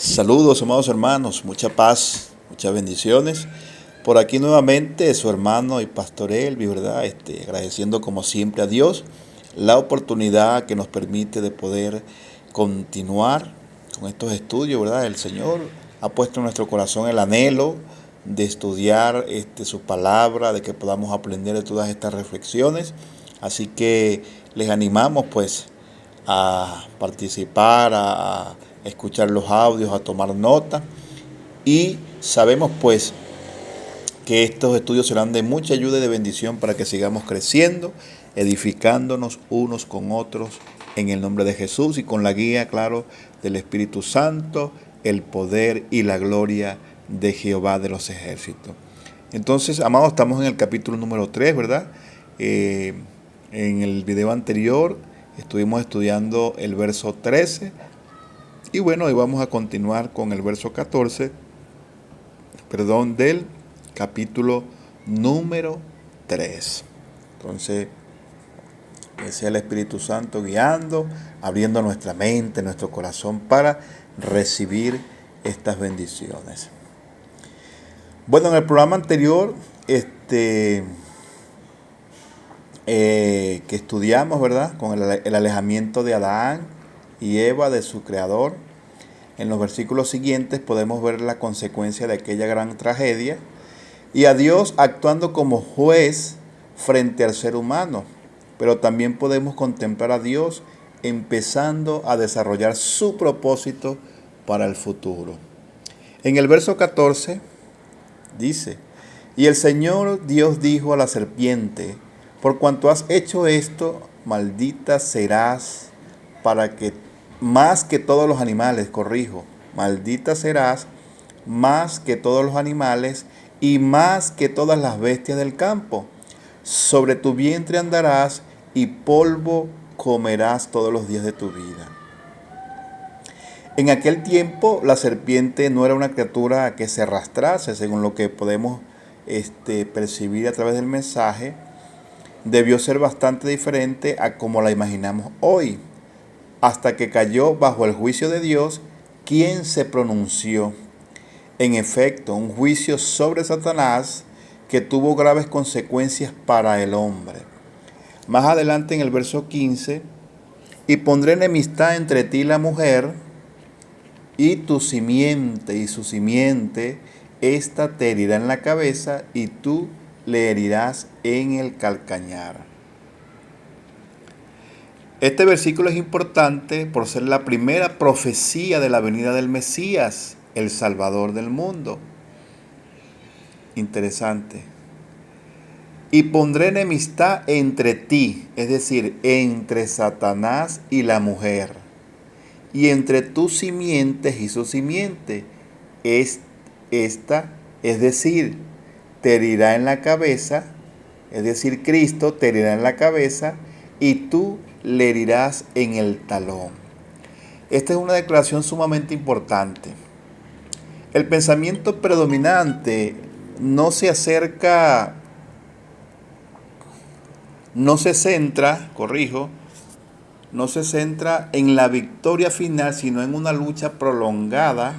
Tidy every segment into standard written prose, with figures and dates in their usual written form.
Saludos, amados hermanos, mucha paz, muchas bendiciones. Por aquí nuevamente su hermano y pastor Elvi, ¿verdad? Agradeciendo como siempre a Dios la oportunidad que nos permite de poder continuar con estos estudios, ¿verdad? El Señor ha puesto en nuestro corazón el anhelo de estudiar su palabra, de que podamos aprender de todas estas reflexiones. Así que les animamos pues a participar, a escuchar los audios, a tomar nota. Y sabemos pues que estos estudios serán de mucha ayuda y de bendición para que sigamos creciendo, edificándonos unos con otros en el nombre de Jesús y con la guía, claro, del Espíritu Santo, el poder y la gloria de Jehová de los ejércitos. Entonces, amados, estamos en el capítulo número 3, ¿verdad? En el video anterior estuvimos estudiando el verso 13 y bueno, hoy vamos a continuar con el verso 14, del capítulo número 3. Entonces, que sea el Espíritu Santo guiando, abriendo nuestra mente, nuestro corazón para recibir estas bendiciones. Bueno, en el programa anterior, que estudiamos, ¿verdad? Con el alejamiento de Adán y Eva de su creador. En los versículos siguientes podemos ver la consecuencia de aquella gran tragedia y a Dios actuando como juez frente al ser humano. Pero también podemos contemplar a Dios empezando a desarrollar su propósito para el futuro. En el verso 14 dice: y el Señor Dios dijo a la serpiente: por cuanto has hecho esto, maldita serás más que todos los animales, maldita serás más que todos los animales y más que todas las bestias del campo. Sobre tu vientre andarás y polvo comerás todos los días de tu vida. En aquel tiempo la serpiente no era una criatura que se arrastrase, según lo que podemos percibir a través del mensaje. Debió ser bastante diferente a como la imaginamos hoy, hasta que cayó bajo el juicio de Dios, quien se pronunció. En efecto, un juicio sobre Satanás que tuvo graves consecuencias para el hombre. Más adelante en el verso 15, y pondré enemistad entre ti y la mujer, y tu simiente y su simiente, ésta te herirá en la cabeza y tú le herirás en el calcañar. Este versículo es importante por ser la primera profecía de la venida del Mesías, el Salvador del mundo. Interesante. Y pondré enemistad entre ti, es decir, entre Satanás y la mujer, y entre tus simientes y su simiente. Esta, es decir, te herirá en la cabeza, es decir, Cristo te herirá en la cabeza, y tú le herirás en el talón. Esta es una declaración sumamente importante. El pensamiento predominante no se centra en la victoria final, sino en una lucha prolongada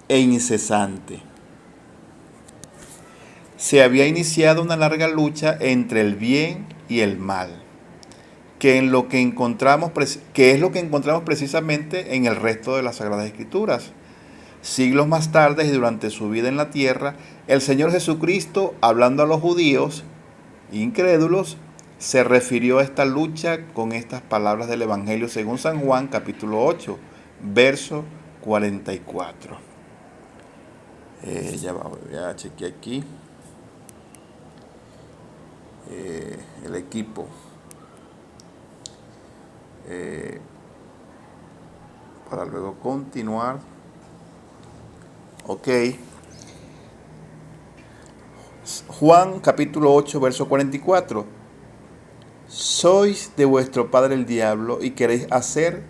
e incesante. Se había iniciado una larga lucha entre el bien y el mal, que es lo que encontramos precisamente en el resto de las Sagradas Escrituras. Siglos más tarde y durante su vida en la tierra, el Señor Jesucristo, hablando a los judíos incrédulos, se refirió a esta lucha con estas palabras del Evangelio según San Juan, capítulo 8, verso 44. Voy a chequear aquí el equipo. Para luego continuar. Ok. Juan capítulo 8, verso 44. Sois de vuestro padre el diablo y queréis hacer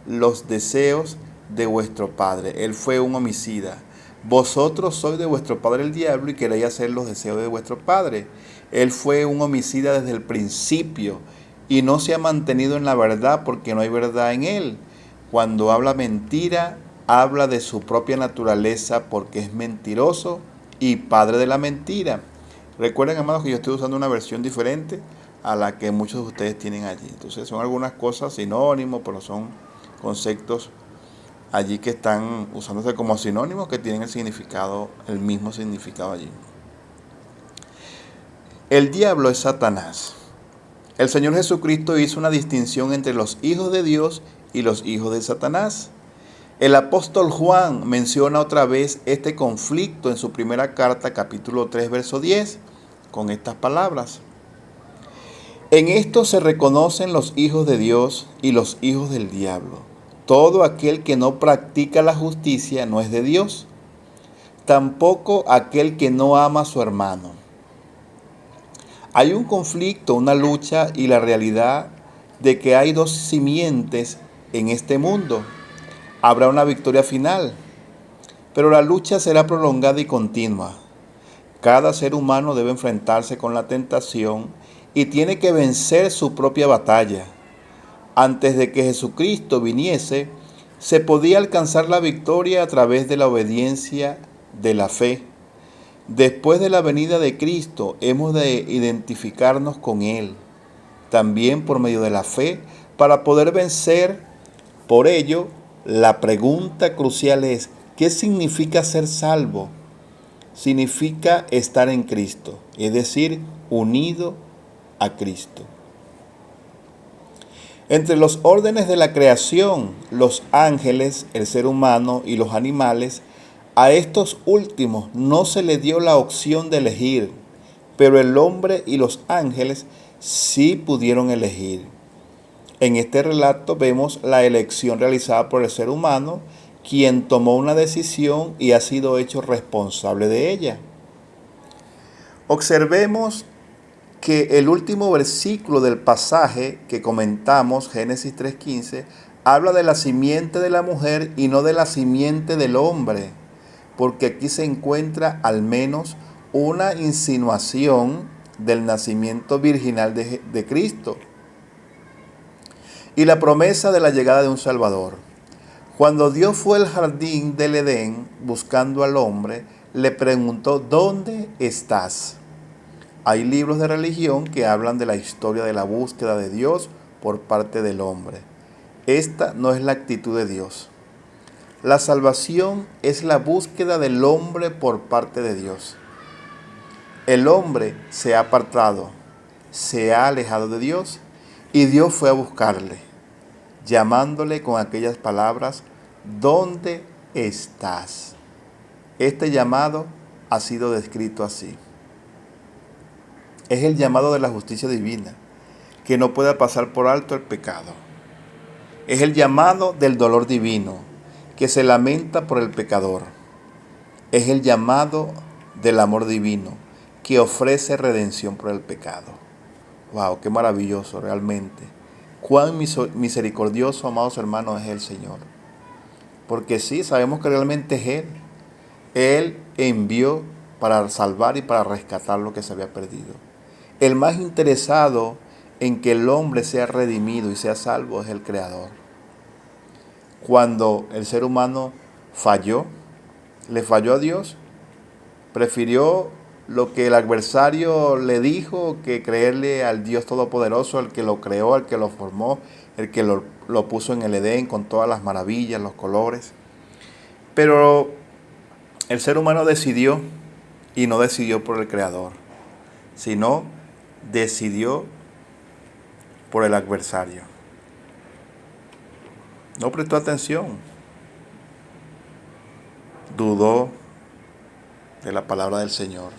los deseos de vuestro padre. Él fue un homicida. Vosotros sois de vuestro padre el diablo y queréis hacer los deseos de vuestro padre. Él fue un homicida desde el principio y no se ha mantenido en la verdad porque no hay verdad en él. Cuando habla mentira, habla de su propia naturaleza porque es mentiroso y padre de la mentira. Recuerden, amados, que yo estoy usando una versión diferente a la que muchos de ustedes tienen allí. Entonces son algunas cosas sinónimos, pero son conceptos allí que están usándose como sinónimos que tienen el mismo significado allí. El diablo es Satanás. El Señor Jesucristo hizo una distinción entre los hijos de Dios y los hijos de Satanás. El apóstol Juan menciona otra vez este conflicto en su primera carta, capítulo 3, verso 10, con estas palabras. En esto se reconocen los hijos de Dios y los hijos del diablo. Todo aquel que no practica la justicia no es de Dios, tampoco aquel que no ama a su hermano. Hay un conflicto, una lucha y la realidad de que hay dos simientes en este mundo. Habrá una victoria final, pero la lucha será prolongada y continua. Cada ser humano debe enfrentarse con la tentación y tiene que vencer su propia batalla. Antes de que Jesucristo viniese, se podía alcanzar la victoria a través de la obediencia de la fe. Después de la venida de Cristo, hemos de identificarnos con Él, también por medio de la fe, para poder vencer. Por ello, la pregunta crucial es, ¿qué significa ser salvo? Significa estar en Cristo, es decir, unido a Cristo. Entre los órdenes de la creación, los ángeles, el ser humano y los animales, a estos últimos no se les dio la opción de elegir, pero el hombre y los ángeles sí pudieron elegir. En este relato vemos la elección realizada por el ser humano, quien tomó una decisión y ha sido hecho responsable de ella. Observemos que el último versículo del pasaje que comentamos, Génesis 3:15, habla de la simiente de la mujer y no de la simiente del hombre, porque aquí se encuentra al menos una insinuación del nacimiento virginal de Cristo y la promesa de la llegada de un Salvador. Cuando Dios fue al jardín del Edén buscando al hombre, le preguntó, ¿dónde estás? Hay libros de religión que hablan de la historia de la búsqueda de Dios por parte del hombre. Esta no es la actitud de Dios. La salvación es la búsqueda del hombre por parte de Dios. El hombre se ha apartado, se ha alejado de Dios y Dios fue a buscarle, llamándole con aquellas palabras, ¿dónde estás? Este llamado ha sido descrito así. Es el llamado de la justicia divina, que no puede pasar por alto el pecado. Es el llamado del dolor divino, que se lamenta por el pecador. Es el llamado del amor divino, que ofrece redención por el pecado. ¡Wow! ¡Qué maravilloso realmente! ¡Cuán misericordioso, amados hermanos, es el Señor! Porque sí, sabemos que realmente es Él. Él envió para salvar y para rescatar lo que se había perdido. El más interesado en que el hombre sea redimido y sea salvo es el Creador. Cuando el ser humano falló, le falló a Dios, prefirió lo que el adversario le dijo que creerle al Dios Todopoderoso, el que lo creó, el que lo formó, el que lo puso en el Edén con todas las maravillas, los colores. Pero el ser humano decidió y no decidió por el Creador, sino decidió por el adversario. No prestó atención. Dudó de la palabra del Señor.